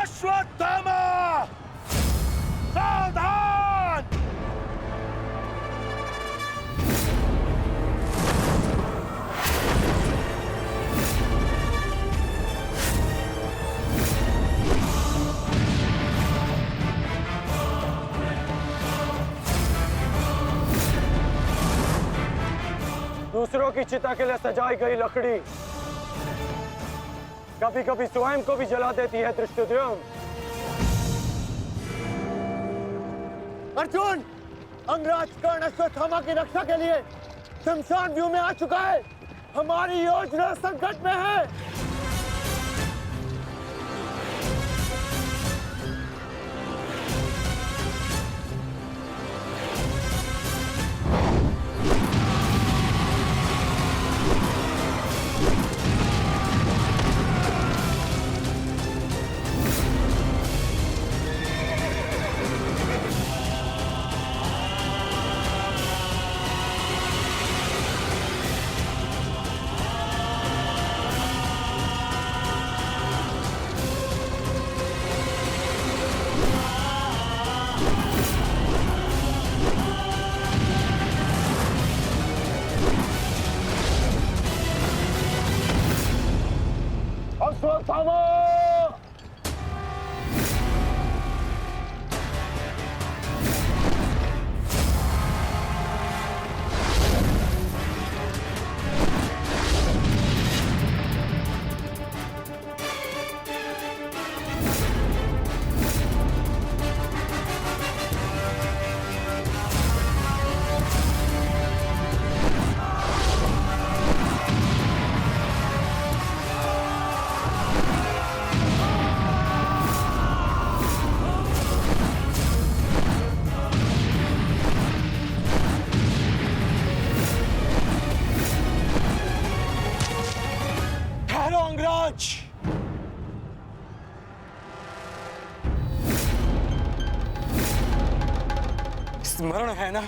अश्वत्थामा, सावधान! दूसरों की चिता के लिए सजाई गई लकड़ी कभी कभी स्वयं को भी जला देती है धृष्टद्युम्न। अर्जुन, अंगराज कर्ण अश्वत्थामा की रक्षा के लिए शमशान व्यू में आ चुका है। हमारी योजना संकट में है। अश्वत्थामा! अंगराज, स्मरण है ना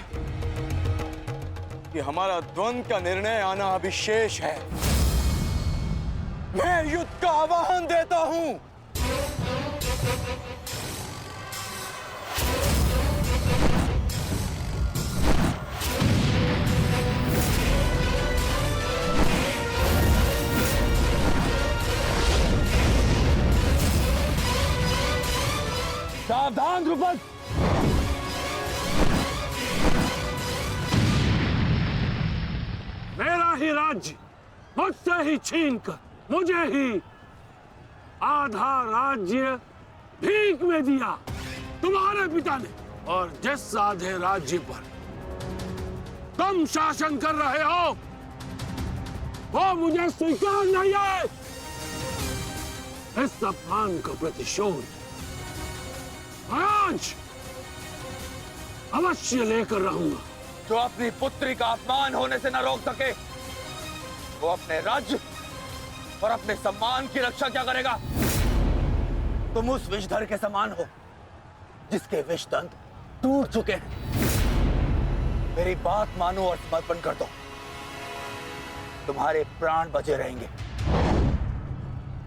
कि हमारा द्वंद्व का निर्णय आना अभी शेष है। मैं युद्ध का आह्वान देता हूं। सावधान द्रुपद! मेरा ही राज्य मुझसे ही छीनकर मुझे ही आधा राज्य भीख में दिया तुम्हारे पिता ने, और जिस आधे राज्य पर तुम शासन कर रहे हो वो मुझे स्वीकार नहीं है। इस अपमान का प्रतिशोध आज अवश्य लेकर रहूंगा। जो अपनी पुत्री का अपमान होने से न रोक सके वो अपने राज्य और अपने सम्मान की रक्षा क्या करेगा? तुम उस विषधर के समान हो जिसके विषदंत टूट चुके हैं। मेरी बात मानो और समर्पण कर दो, तुम्हारे प्राण बचे रहेंगे।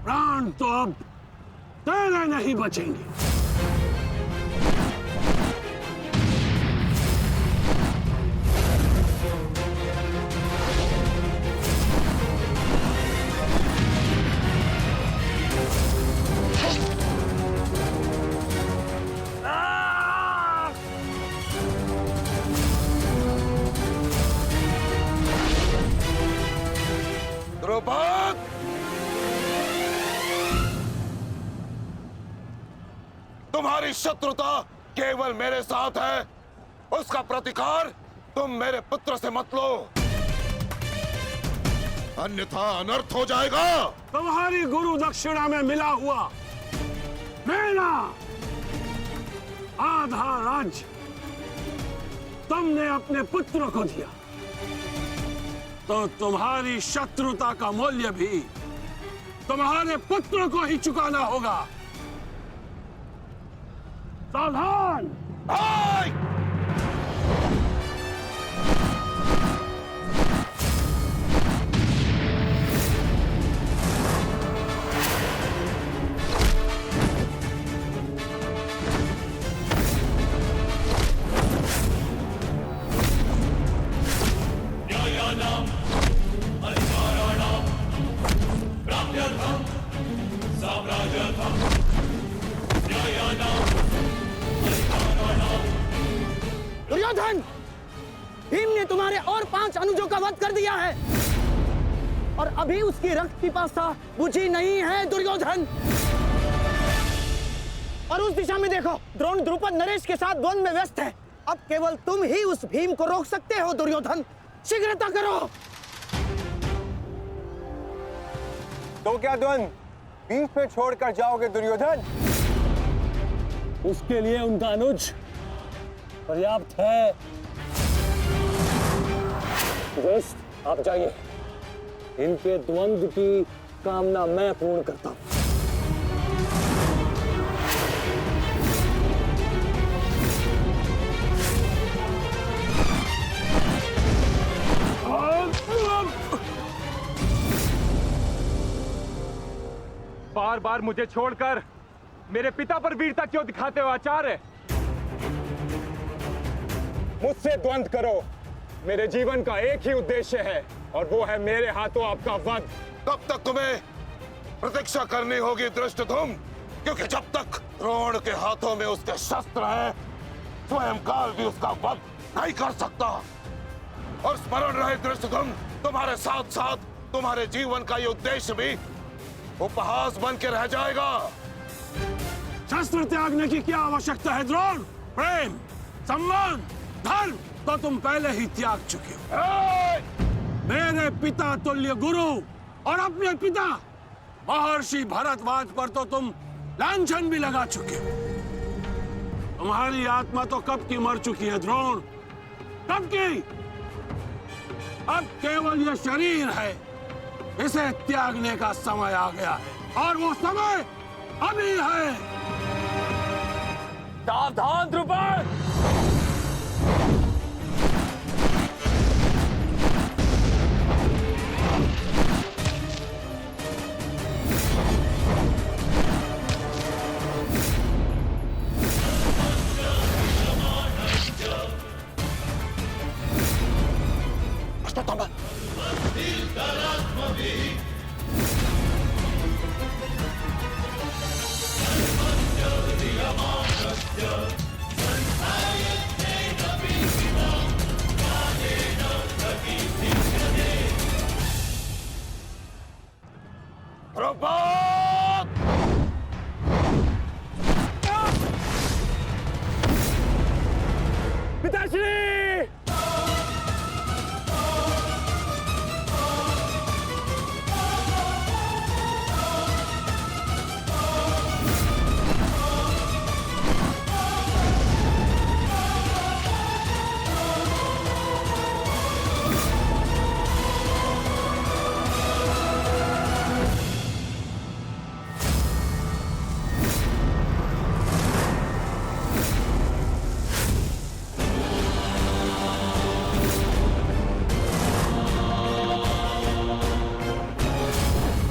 प्राण तो अब तेरे नहीं बचेंगे। द्रुपद, तुम्हारी शत्रुता केवल मेरे साथ है, उसका प्रतिकार तुम मेरे पुत्र से मत लो, अन्यथा अनर्थ हो जाएगा। तुम्हारी गुरु दक्षिणा में मिला हुआ मेरा आधा राज्य तुमने अपने पुत्र को दिया, तो तुम्हारी शत्रुता का मूल्य भी तुम्हारे पुत्र को ही चुकाना होगा। सावधान! दुर्योधन, भीम ने तुम्हारे और 5 अनुजों का वध कर दिया है और अभी उसकी रक्त पिपासा बुझी नहीं है दुर्योधन। और उस दिशा में देखो, द्रोण द्रुपद नरेश के साथ द्वंद्व में व्यस्त है। अब केवल तुम ही उस भीम को रोक सकते हो दुर्योधन, शीघ्रता करो। तो क्या द्वंद्व बीच में छोड़कर जाओगे दुर्योधन? उसके लिए उनका अनुज पर्याप्त है। दोस्त, आप जाइए, इनके द्वंद्व की कामना मैं पूर्ण करता हूं। बार बार मुझे छोड़कर मेरे पिता पर वीरता क्यों दिखाते हो आचार्य? मुझसे द्वंद्व करो, मेरे जीवन का एक ही उद्देश्य है और वो है मेरे हाथों आपका वध। तब तक तुम्हें प्रतीक्षा करनी होगी धृष्टद्युम्न, क्योंकि जब तक द्रोण के हाथों में उसके शस्त्र हैं, स्वयं काल भी उसका वध नहीं कर सकता। और स्मरण रहे धृष्टद्युम्न, तुम्हारे साथ साथ तुम्हारे जीवन का ये उद्देश्य भी उपहास बन के रह जाएगा। शस्त्र त्यागने की क्या आवश्यकता है द्रोण? प्रेम, सम्मान, धर्म तो तुम पहले ही त्याग चुके हो। मेरे पिता तुल्य गुरु और अपने पिता महर्षि भरद्वाज पर तो तुम लांछन भी लगा चुके हो। तुम्हारी आत्मा तो कब की मर चुकी है द्रोण, कब की। अब केवल यह शरीर है, इसे त्यागने का समय आ गया है और वो समय अभी है। सावधान द्रुपद! द्रुपद! पिताश्री!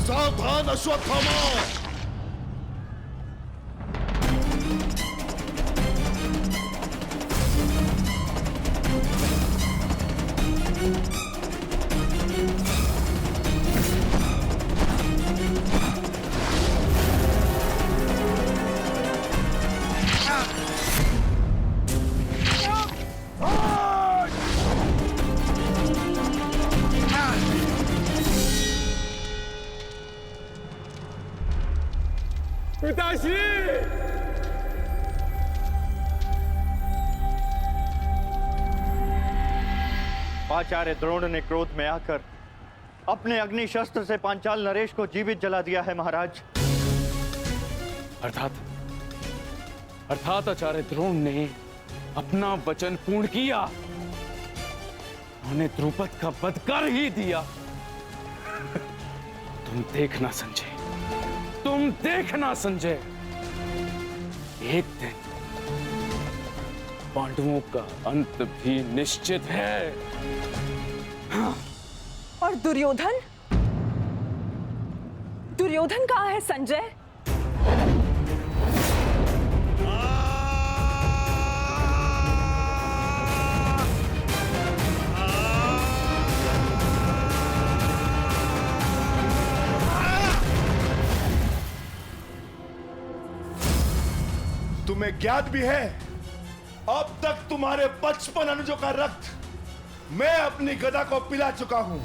सावधान अश्वत्थामा! पिताश्री! आचार्य द्रोण ने क्रोध में आकर अपने अग्नि शस्त्र से पांचाल नरेश को जीवित जला दिया है महाराज। अर्थात आचार्य द्रोण ने अपना वचन पूर्ण किया, उन्हें द्रुपद का वध कर ही दिया। तुम देखना संजय, तुम देखना संजय, एक दिन पांडवों का अंत भी निश्चित है। और दुर्योधन? दुर्योधन कहाँ है संजय? तुम्हें ज्ञात भी है, अब तक तुम्हारे 55 अनुजों का रक्त मैं अपनी गदा को पिला चुका हूं।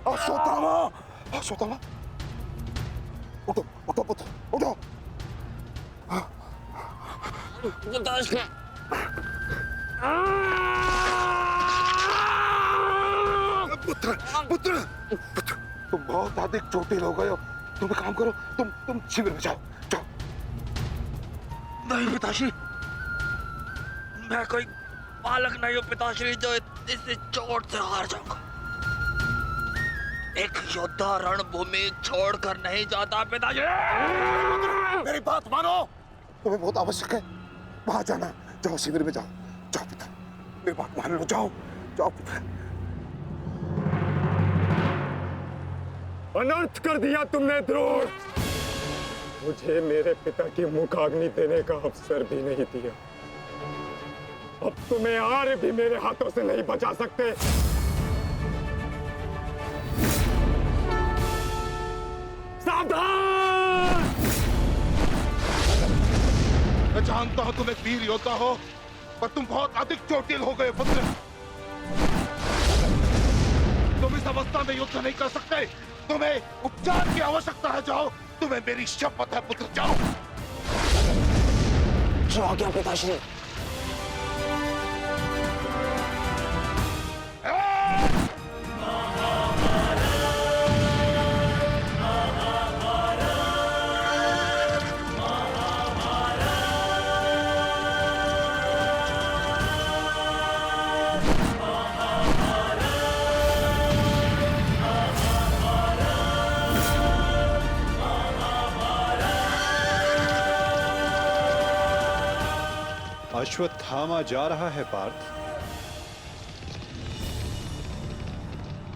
अश्वत्थामा, अश्वत्थामा, उठो उठो पुत्र, उठो। पुत्र पुत्र पुत्र, तुम बहुत अधिक चोटिल हो गए हो। तुम एक काम करो, तुम शिविर में जाओ, जाओ। नहीं पिताश्री, मैं कोई बालक नहीं हूँ पिताश्री जो इस चोट से हार जाऊंगा। एक योद्धा रणभूमि छोड़कर नहीं जाता पिताश्री। मेरी बात मानो, तुम्हें बहुत आवश्यक है वहां जाना। जाओ शिविर में जाओ, जाओ पुत्र, मेरी बात मान लो, जाओ जाओ पुत्र। अनर्थ कर दिया तुमने द्रोण। मुझे मेरे पिता की मुखाग्नि देने का अवसर भी नहीं दिया। अब तुम्हें आर्य भी मेरे हाथों से नहीं बचा सकते। सावधान! मैं जानता हूं तुम एक वीर योद्धा हो, पर तुम बहुत अधिक चोटिल हो गए पुत्र। तुम इस अवस्था में युद्ध नहीं कर सकते। तुम्हें उपचार की आवश्यकता है। जाओ, तुम्हें मेरी शपथ है पुत्र, जाओ। जो आज्ञा पिताश्री। अश्वत्थामा जा रहा है पार्थ।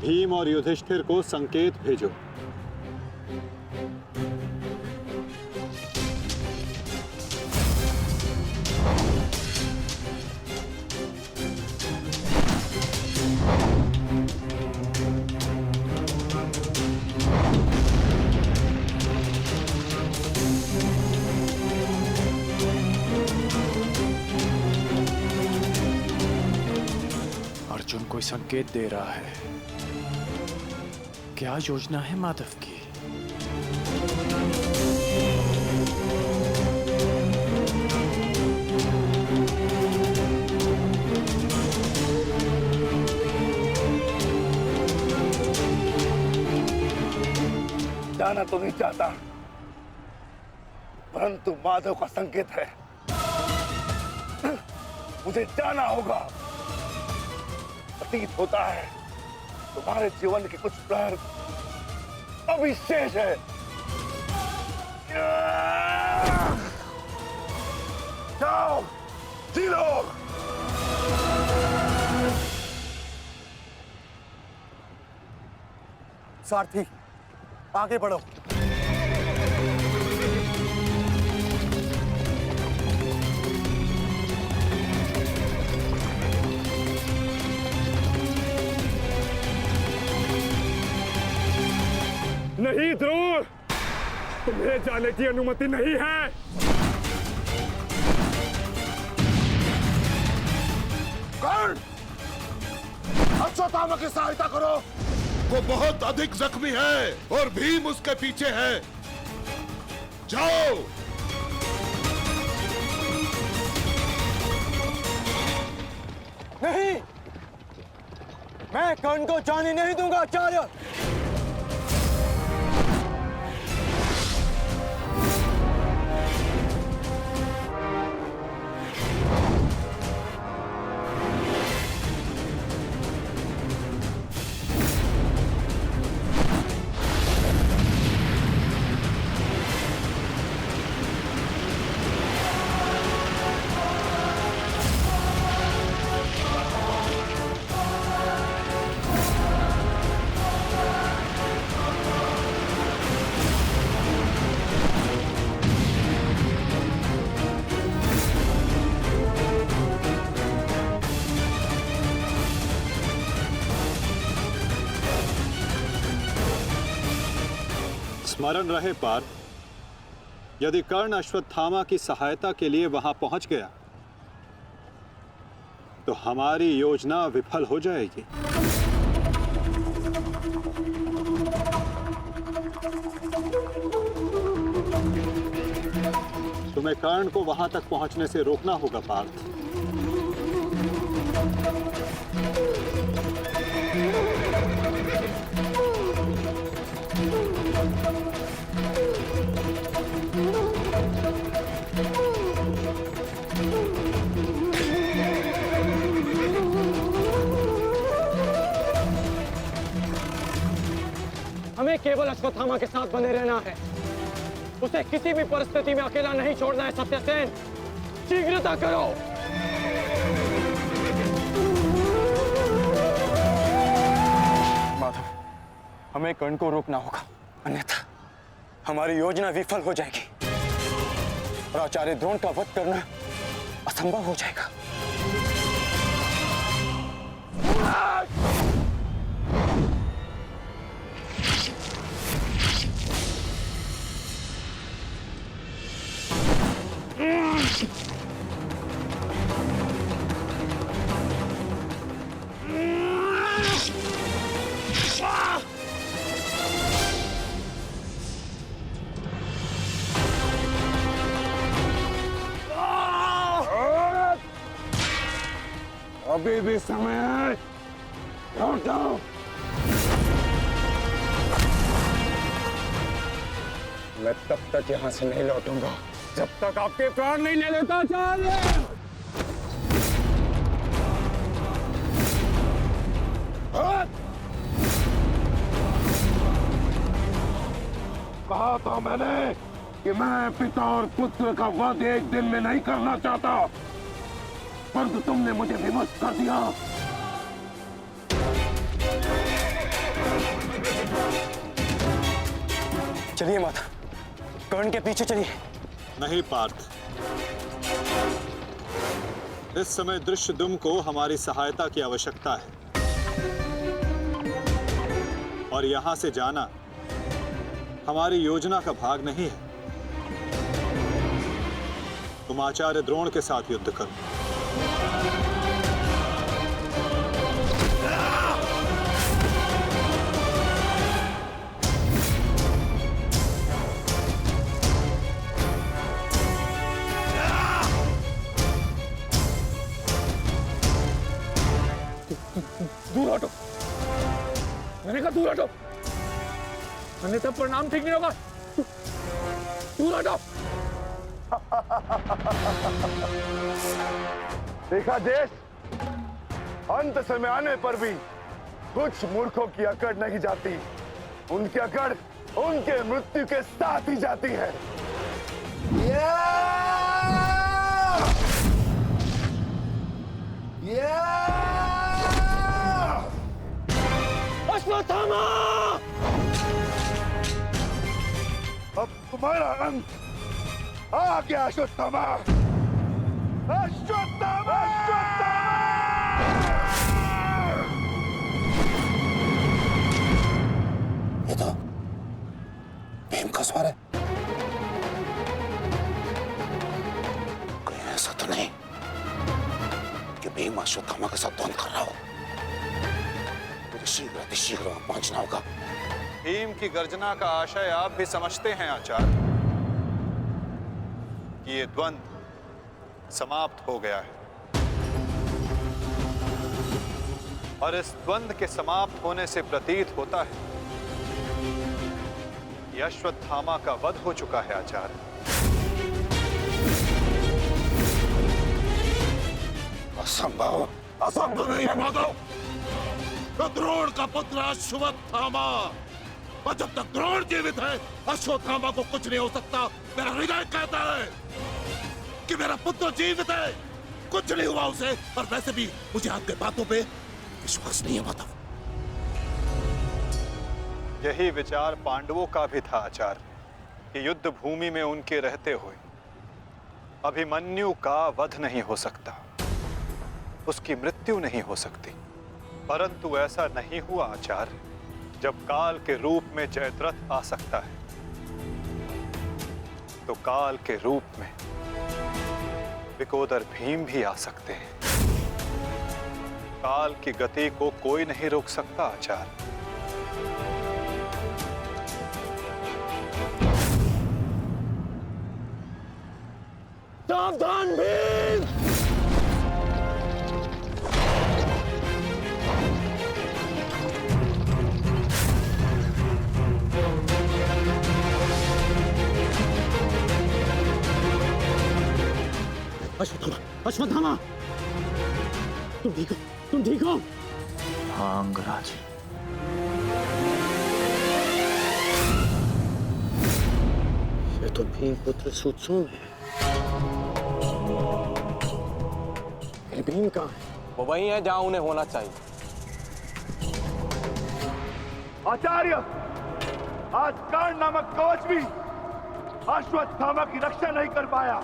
भीम और युधिष्ठिर को संकेत भेजो। अर्जुन कोई संकेत दे रहा है। क्या योजना है माधव की? जाना तो नहीं चाहता, परंतु माधव का संकेत है। मुझे जाना होगा। प्रतीत होता है तुम्हारे जीवन के कुछ प्रहर अभी शेष है। जाओ, जी लो। सारथी, आगे बढ़ो। नहीं द्रोण, तुम्हें जाने की अनुमति नहीं है। कर्ण, अश्वत्थामा की सहायता करो। वो बहुत अधिक जख्मी है और भीम उसके पीछे है। जाओ। नहीं, मैं कर्ण को जाने नहीं दूंगा आचार्य। स्मरण रहे पार्थ, यदि कर्ण अश्वत्थामा की सहायता के लिए वहां पहुंच गया तो हमारी योजना विफल हो जाएगी। तुम्हें कर्ण को वहां तक पहुंचने से रोकना होगा पार्थ। हमें केवल अश्वत्थामा के साथ बने रहना है। उसे किसी भी परिस्थिति में अकेला नहीं छोड़ना है। सत्यसेन, शीघ्रता करो। माधव, हमें कर्ण को रोकना होगा, अन्यथा हमारी योजना विफल हो जाएगी और आचार्य द्रोण का वध करना असंभव हो जाएगा। अभी भी समय है, लौटो। मैं तब तक यहां से नहीं लौटूंगा जब तक आपके प्राण नहीं ले लेता आचार्य। कहा था मैंने कि मैं पिता और पुत्र का वध एक दिन में नहीं करना चाहता, परंतु तुमने मुझे विवश कर दिया। चलिए माता, कर्ण के पीछे चलिए। नहीं पार्थ, इस समय दृश्यद्युम्न को हमारी सहायता की आवश्यकता है और यहां से जाना हमारी योजना का भाग नहीं है। तुम आचार्य द्रोण के साथ युद्ध करो। दूर हटो, मैंने कहा दूर हटो, अन्यथा परिणाम ठीक नहीं होगा। दूर हटो। देखा देश, अंत समय आने पर भी कुछ मूर्खों की अकड़ नहीं जाती, उनकी अकड़ उनके मृत्यु के साथ ही जाती है। अश्वत्थामा! अब तुम्हारा अंत आ गया अश्वत्थामा। अश्वत्थामा! ये तो भीम का स्वर है। कहीं ऐसा तो नहीं कि भीम अश्वत्थामा के साथ द्वंद्व कर रहा हो। मुझे शीघ्र वहां पहुंचना होगा। भीम की गर्जना का आशय आप भी समझते हैं आचार्य कि ये द्वंद्व समाप्त हो गया है और इस द्वंद्व के समाप्त होने से प्रतीत होता है कि अश्वत्थामा का वध हो चुका है आचार्य। असंभव, असंभव नहीं है माधव। द्रोण का पुत्र अश्वत्थामा, और जब तक द्रोण जीवित है अश्वत्थामा को कुछ नहीं हो सकता। मेरा हृदय कहता है कि मेरा पुत्र जीवित है, कुछ नहीं हुआ उसे। और वैसे भी मुझे आपके बातों पे विश्वास नहीं है माधव। यही विचार पांडवों का भी था आचार्य कि युद्ध भूमि में उनके रहते हुए अभिमन्यु का वध नहीं हो सकता, उसकी मृत्यु नहीं हो सकती। परंतु ऐसा नहीं हुआ आचार्य। जब काल के रूप में जयद्रथ आ सकता है तो काल के रूप में विकोदर भीम भी आ सकते हैं। काल की गति को कोई नहीं रोक सकता आचार्य। सावधान भीम! अश्वत्थामा, अश्वत्थामा, तुम ठीक हो? तुम ठीक हो? हाँ अंगराज। ये तो भीम पुत्र सुत्सोम है। फिर भीम कहाँ है? वो वही है जहां उन्हें होना चाहिए। आचार्य, आज कर्ण नामक कवच भी अश्वत्थामा की रक्षा नहीं कर पाया।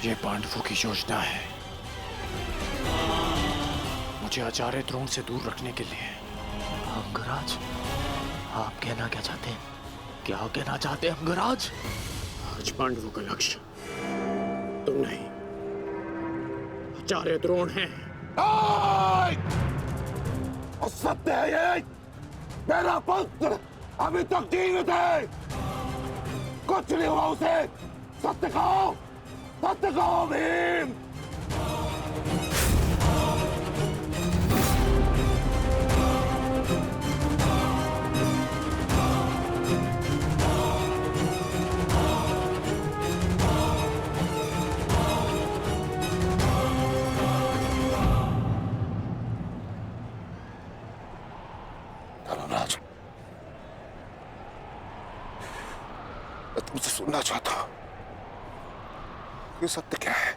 ये पांडवों की योजना है, मुझे आचार्य द्रोण से दूर रखने के लिए। अंगराज, आप कहना क्या चाहते हैं? क्या कहना चाहते हैं अंगराज? आज पांडवों का लक्ष्य तुम नहीं, आचार्य द्रोण है। सत्य है ये, मेरा पुत्र अभी तक जीवित है। कुछ नहीं हुआ उसे। सत्य कहो, सत्य कहो भीम। धर्मराज, मैं तुमसे सुनना चाहता हूं, ये सत्य क्या है?